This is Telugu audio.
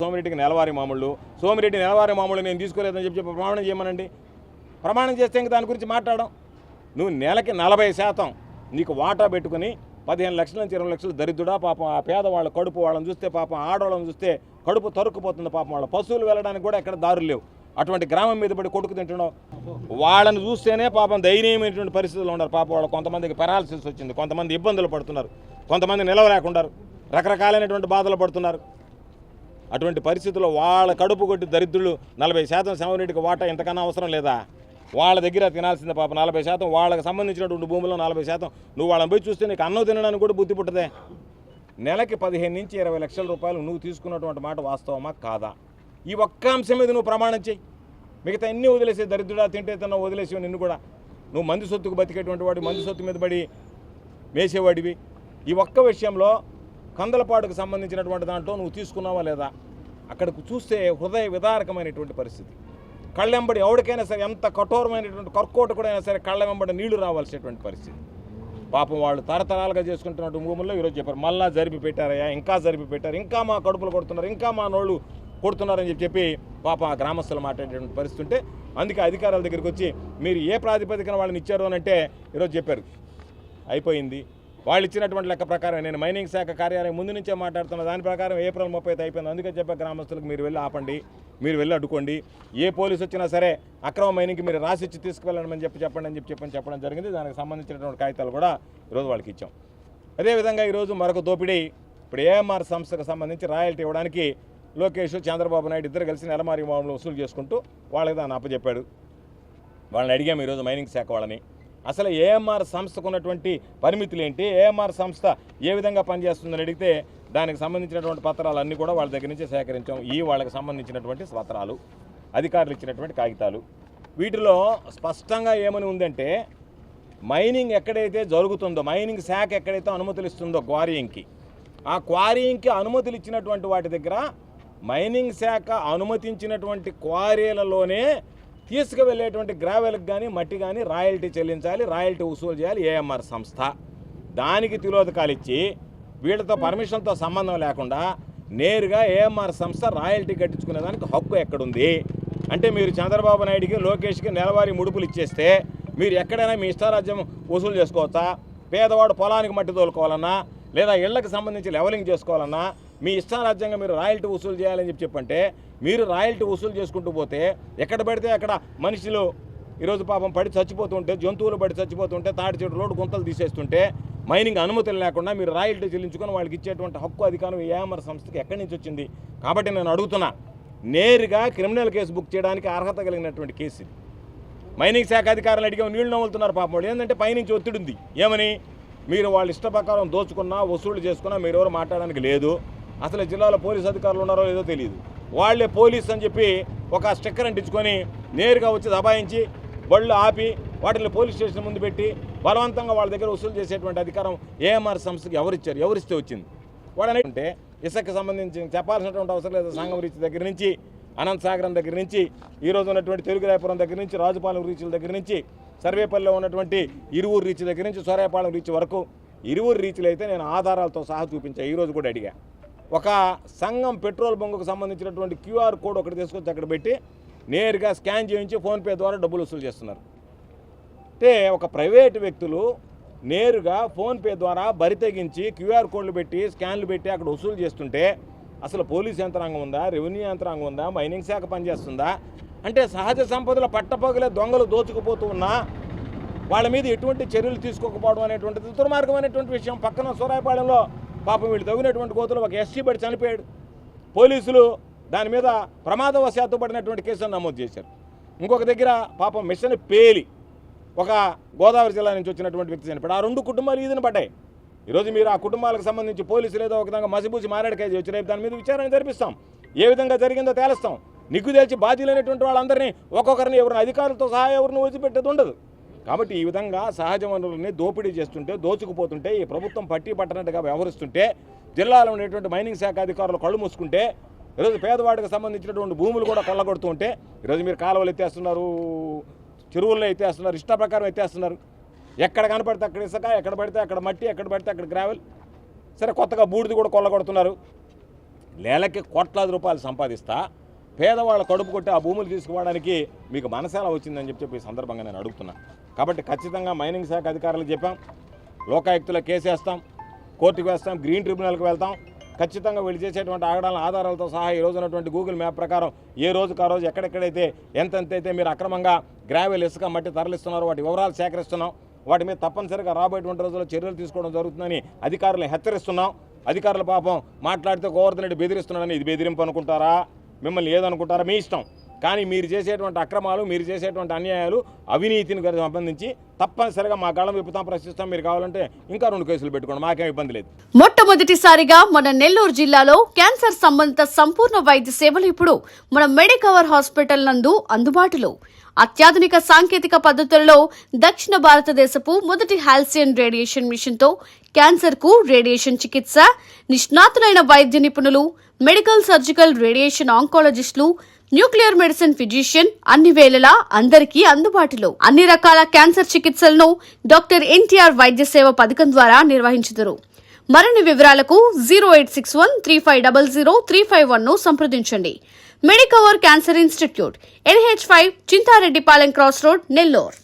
సోమిరెడ్డికి నెలవారీ మామూళ్ళు, సోమిరెడ్డి నెలవారీ మామూళ్ళు నేను తీసుకోలేదని చెప్పి ప్రమాణం చేయమనండి. ప్రమాణం చేస్తే ఇంక దాని గురించి మాట్లాడడం. నువ్వు నెలకి 40% నీకు వాటా పెట్టుకుని 15 లక్షల నుంచి 20 లక్షలు దరిద్రుడా పాపం. ఆ పేదవాళ్ళ కడుపు వాళ్ళని చూస్తే పాపం, ఆడవాళ్ళని చూస్తే కడుపు తరుక్కుపోతుంది పాపం. వాళ్ళ పశువులు వెళ్ళడానికి కూడా ఎక్కడ దారులు లేవు. అటువంటి గ్రామం మీద పడి కొడుకు తింటున్నావు. వాళ్ళని చూస్తేనే పాపం దయనీయమైనటువంటి పరిస్థితుల్లో ఉన్నారు పాపం. వాళ్ళు కొంతమందికి పెరాలసిస్ వచ్చింది, కొంతమంది ఇబ్బందులు పడుతున్నారు, కొంతమంది నిలవలేకున్నారు, రకరకాలైనటువంటి బాధలు పడుతున్నారు. అటువంటి పరిస్థితుల్లో వాళ్ళ కడుపు కొట్టి దరిద్రులు 40% సోమిరెడ్డికి వాటా ఇంతకన్నా అవసరం లేదా? వాళ్ళ దగ్గర తినాల్సిందే పాపం. 40% వాళ్ళకి సంబంధించినటువంటి భూముల్లో 40% నువ్వు వాళ్ళని పోయి చూస్తే నీకు అన్నం తినడానికి కూడా బుద్ధి పుట్టదే. నెలకి 15 నుంచి 20 లక్షల రూపాయలు నువ్వు తీసుకున్నటువంటి మాట వాస్తవమా కాదా? ఈ ఒక్క అంశం మీద నువ్వు ప్రమాణం చేయి. మిగతా అన్నీ వదిలేసే దరిద్రుడా, తింటే తిన్నా వదిలేసి నిన్ను కూడా. నువ్వు మంది సొత్తుకు బతికేటువంటి వాడు, మంది సొత్తు మీద పడి మేసేవాడివి. ఈ ఒక్క విషయంలో కందలపాడుకు సంబంధించినటువంటి దాంట్లో నువ్వు తీసుకున్నావా లేదా? అక్కడికి చూస్తే హృదయ విదారకమైనటువంటి పరిస్థితి. కళ్ళెంబడి ఎవరికైనా సరే, ఎంత కఠోరమైనటువంటి కర్కోట కూడా అయినా సరే కళ్ళ వెంబడి నీళ్లు రావాల్సినటువంటి పరిస్థితి. పాపం వాళ్ళు తరతరాలుగా చేసుకుంటున్నటువంటి భూముల్లో ఈరోజు చెప్పారు మళ్ళా జరిపి పెట్టారయ్యా, ఇంకా జరిపి పెట్టారు, ఇంకా మా కడుపులు కొడుతున్నారు, ఇంకా మా నోళ్ళు కొడుతున్నారని చెప్పి పాపం ఆ గ్రామస్తులు మాట్లాడేటువంటి పరిస్థితి ఉంటే, అందుకే అధికారుల దగ్గరికి వచ్చి మీరు ఏ ప్రాతిపదికన వాళ్ళని ఇచ్చారు అని అంటే ఈరోజు చెప్పారు అయిపోయింది. వాళ్ళు ఇచ్చినటువంటి లెక్క ప్రకారం నేను మైనింగ్ శాఖ కార్యాలయం ముందు నుంచే మాట్లాడుతున్నా. దాని ప్రకారం ఏప్రిల్ 30 అయిపోయింది. అందుకే చెప్పే గ్రామస్తులకు మీరు వెళ్ళి ఆపండి, మీరు వెళ్ళి అడ్డుకోండి. ఏ పోలీసు వచ్చినా సరే అక్రమ మైనింగ్కి మీరు రాసిచ్చి తీసుకువెళ్ళమని చెప్పండి అని చెప్పడం జరిగింది. దానికి సంబంధించినటువంటి కాగితాలు కూడా ఈరోజు వాళ్ళకి ఇచ్చాం. అదేవిధంగా ఈరోజు మరొక దోపిడీ. ఇప్పుడు ఏఎంఆర్ సంస్థకు సంబంధించి రాయల్టీ ఇవ్వడానికి లోకేష్, చంద్రబాబు నాయుడు ఇద్దరు కలిసి నెలమారి మామూలు వసూలు చేసుకుంటూ వాళ్ళకి దాన్ని అప్పచెప్పాడు. వాళ్ళని అడిగాము ఈరోజు మైనింగ్ శాఖ వాళ్ళని, అసలు ఏఎంఆర్ సంస్థకు ఉన్నటువంటి పరిమితులు ఏంటి, ఏఎంఆర్ సంస్థ ఏ విధంగా పనిచేస్తుందని అడిగితే దానికి సంబంధించినటువంటి పత్రాలు అన్నీ కూడా వాళ్ళ దగ్గర నుంచి సేకరించాం. వాళ్ళకి సంబంధించినటువంటి పత్రాలు, అధికారులు ఇచ్చినటువంటి కాగితాలు. వీటిలో స్పష్టంగా ఏమని ఉందంటే, మైనింగ్ ఎక్కడైతే జరుగుతుందో, మైనింగ్ శాఖ ఎక్కడైతే అనుమతులు ఇస్తుందో క్వారీయింగ్కి, ఆ క్వారీయింగ్కి అనుమతులు ఇచ్చినటువంటి వాటి దగ్గర మైనింగ్ శాఖ అనుమతించినటువంటి క్వారీలలోనే తీసుకువెళ్ళేటువంటి గ్రావెల్కి కానీ మట్టి కానీ రాయల్టీ చెల్లించాలి, రాయల్టీ వసూలు చేయాలి ఏఎంఆర్ సంస్థ. దానికి తిలోదకాలు ఇచ్చి వీళ్ళతో పర్మిషన్తో సంబంధం లేకుండా నేరుగా ఏఎంఆర్ సంస్థ రాయల్టీ కట్టించుకునేదానికి హక్కు ఎక్కడుంది? అంటే మీరు చంద్రబాబు నాయుడికి, లోకేష్కి నెలవారీ ముడుపులు ఇచ్చేస్తే మీరు ఎక్కడైనా మీ ఇష్టారాజ్యం వసూలు చేసుకోవచ్చా? పేదవాడు పొలానికి మట్టి తోలుకోవాలన్నా, లేదా ఇళ్లకు సంబంధించి లెవలింగ్ చేసుకోవాలన్నా మీ ఇష్టారాజ్యంగా మీరు రాయల్టీ వసూలు చేయాలని చెప్పంటే, మీరు రాయల్టీ వసూలు చేసుకుంటూ పోతే ఎక్కడ పడితే అక్కడ మనుషులు ఈరోజు పాపం పడి చచ్చిపోతుంటే, జంతువులు పడి చచ్చిపోతుంటే, తాటి చెట్టు రోడ్డు గుంతలు తీసేస్తుంటే, మైనింగ్ అనుమతులు లేకుండా మీరు రాయల్టీ చెల్లించుకొని వాళ్ళకి ఇచ్చేటువంటి హక్కు అధికారం ఏఎంఆర్ సంస్థకి ఎక్కడి నుంచి వచ్చింది? కాబట్టి నేను అడుగుతున్నా, నేరుగా క్రిమినల్ కేసు బుక్ చేయడానికి అర్హత కలిగినటువంటి కేసు ఇది. మైనింగ్ శాఖ అధికారులు అడిగాము, నీళ్లు నవ్వులుతున్నారు పాపం వాళ్ళు. ఏంటంటే పైనుంచి ఒత్తిడి ఉంది. ఏమని? మీరు వాళ్ళ ఇష్ట ప్రకారం దోచుకున్నా, వసూలు చేసుకున్నా మీరు ఎవరు మాట్లాడడానికి లేదు. అసలు జిల్లాలో పోలీసు అధికారులు ఉన్నారో లేదో తెలియదు. వాళ్ళే పోలీస్ అని చెప్పి ఒక స్టిక్కర్ అంటించుకొని నేరుగా వచ్చి దబాయించి బళ్ళు ఆపి వాటిని పోలీస్ స్టేషన్ ముందు పెట్టి బలవంతంగా వాళ్ళ దగ్గర వసూలు చేసేటువంటి అధికారం ఏఎంఆర్ సంస్థకి ఎవరిచ్చారు? ఎవరిస్తే వచ్చింది? వాడు అంటే ఇసుకకి సంబంధించి చెప్పాల్సినటువంటి అవసరం లేదు. సంగం రీచ్ దగ్గర నుంచి, అనంత సాగరం దగ్గర నుంచి, ఈరోజు ఉన్నటువంటి తెలుగురాయపురం దగ్గర నుంచి, రాజుపాలెం రీచ్ల దగ్గర నుంచి, సర్వేపల్లిలో ఉన్నటువంటి ఇరువురు రీచ్ దగ్గర నుంచి సూర్యాపాలెం రీచ్ వరకు ఇరువురు రీచ్లు అయితే నేను ఆధారాలతో సహా చూపించా. ఈరోజు కూడా అడిగా. ఒక సంఘం పెట్రోల్ బంకుకు సంబంధించినటువంటి క్యూఆర్ కోడ్ ఒకటి తీసుకొచ్చి అక్కడ పెట్టి నేరుగా స్కాన్ చేయించి ఫోన్పే ద్వారా డబ్బులు వసూలు చేస్తున్నారు. అంటే ఒక ప్రైవేటు వ్యక్తులు నేరుగా ఫోన్పే ద్వారా బరి తెగించి క్యూఆర్ కోడ్లు పెట్టి స్కాన్లు పెట్టి అక్కడ వసూలు చేస్తుంటే అసలు పోలీస్ యంత్రాంగం ఉందా, రెవెన్యూ యంత్రాంగం ఉందా, మైనింగ్ శాఖ పనిచేస్తుందా? అంటే సహజ సంపదల పట్టపగలే దొంగలు దోచుకుపోతూ ఉన్నా వాళ్ళ మీద ఎటువంటి చర్యలు తీసుకోకపోవడం అనేటువంటిది దుర్మార్గమైనటువంటి విషయం. పక్కన సూరాయపాలెంలో పాపం వీళ్ళు తగినటువంటి గోతులు ఒక ఎస్సీ పడి చనిపోయాడు. పోలీసులు దాని మీద ప్రమాదవశాత్తు పడినటువంటి కేసును నమోదు చేశారు. ఇంకొక దగ్గర పాపం మిషన్ పేలి ఒక గోదావరి జిల్లా నుంచి వచ్చినటువంటి వ్యక్తి చనిపోయాడు. ఆ 2 కుటుంబాలు ఈదిన పడ్డాయి. ఈరోజు మీరు ఆ కుటుంబాలకు సంబంధించి పోలీసులు ఏదో ఒక విధంగా మసిపూసి మారేడుకాయ వచ్చి రేపు దాని మీద విచారణ జరిపిస్తాం. ఏ విధంగా జరిగిందో తేలుస్తాం. నిగ్గు తేల్చి బాధ్యులైనటువంటి వాళ్ళందరినీ ఒక్కొక్కరిని ఎవరిని అధికారులతో సహా ఎవరిని వదిలిపెట్టేది ఉండదు. కాబట్టి ఈ విధంగా సహజ వనరులని దోపిడీ చేస్తుంటే, దోచుకుపోతుంటే, ఈ ప్రభుత్వం పట్టి పట్టనట్టుగా వ్యవహరిస్తుంటే, జిల్లాలో ఉండేటువంటి మైనింగ్ శాఖ అధికారులు కళ్ళు మూసుకుంటే, ఈరోజు పేదవాడికి సంబంధించినటువంటి భూములు కూడా కొల్లగొడుతూ ఉంటే, ఈరోజు మీరు కాలువలు ఎత్తేస్తున్నారు, చెరువుల్లో ఎత్తేస్తున్నారు, ఇష్ట ప్రకారం ఎత్తేస్తున్నారు. ఎక్కడ కనపడితే అక్కడ ఇసుక, ఎక్కడ పడితే అక్కడ మట్టి, ఎక్కడ పడితే అక్కడ గ్రావెల్. సరే కొత్తగా బూడిది కూడా కొల్లగొడుతున్నారు. నెలకి కోట్లాది రూపాయలు సంపాదిస్తా పేదవాళ్ళ కడుపు కొట్టి ఆ భూములు తీసుకోవడానికి మీకు మనసేలా వచ్చిందని చెప్పి ఈ సందర్భంగా నేను అడుగుతున్నా. కాబట్టి ఖచ్చితంగా మైనింగ్ శాఖ అధికారులకు చెప్పాం, లోకాయుక్తులో కేసు వేస్తాం, కోర్టుకు వేస్తాం, గ్రీన్ ట్రిబ్యునల్కి వెళ్తాం. ఖచ్చితంగా వీళ్ళు చేసేటువంటి ఆధారాలతో సహా ఈ రోజు ఉన్నటువంటి గూగుల్ మ్యాప్ ప్రకారం ఏ రోజుకు ఆ రోజు ఎక్కడెక్కడైతే ఎంతైతే మీరు అక్రమంగా గ్రావెల్ ఇసుక మట్టి తరలిస్తున్నారో వాటి వివరాలు సేకరిస్తున్నాం. వాటి మీద తప్పనిసరిగా రాబోయేటువంటి రోజుల్లో చర్యలు తీసుకోవడం జరుగుతుందని అధికారులను హెచ్చరిస్తున్నాం. అధికారుల పాపం మాట్లాడితే గోవర్ధన్ రెడ్డి బెదిరిస్తున్నాడని ఇది బెదిరింపు అనుకుంటారా, మిమ్మల్ని ఏదనుకుంటారా మీ ఇష్టం. కానీ మీరు చేసేటువంటి అక్రమాలు, మీరు చేసేటువంటి అన్యాయాలు, అవినీతిని సంబంధించి తప్పనిసరిగా మా గళం విప్పుతాం, ప్రశ్నిస్తాం. మీరు కావాలంటే ఇంకా 2 కేసులు పెట్టుకోండి, మాకేం ఇబ్బంది లేదు. మొట్టమొదటిసారిగా మన నెల్లూరు జిల్లాలో క్యాన్సర్ సంబంధిత సంపూర్ణ వైద్య సేవలు ఇప్పుడు మన మెడికవర్ హాస్పిటల్ నందు అందుబాటులో. అత్యాధునిక సాంకేతిక పద్ధతులలో దక్షిణ భారతదేశపు మొదటి హాల్సియన్ రేడియేషన్ మిషన్ తో క్యాన్సర్ కు రేడియేషన్ చికిత్స, నిష్ణాతులైన వైద్య నిపుణులు, మెడికల్ సర్జికల్ రేడియేషన్ ఆంకాలజిస్టులు, న్యూక్లియర్ మెడిసిన్ ఫిజిషియన్ అన్ని వేళలా అందరికీ అందుబాటులో. అన్ని రకాల క్యాన్సర్ చికిత్సలను డాక్టర్ ఎన్టీఆర్ వైద్య సేవ పథకం ద్వారా నిర్వహించుతారు. మరిన్ని వివరాలకు 086135003551 ను సంప్రదించండి. Medicover cancer institute, NH5, Chintareddypalem cross road, Nellore.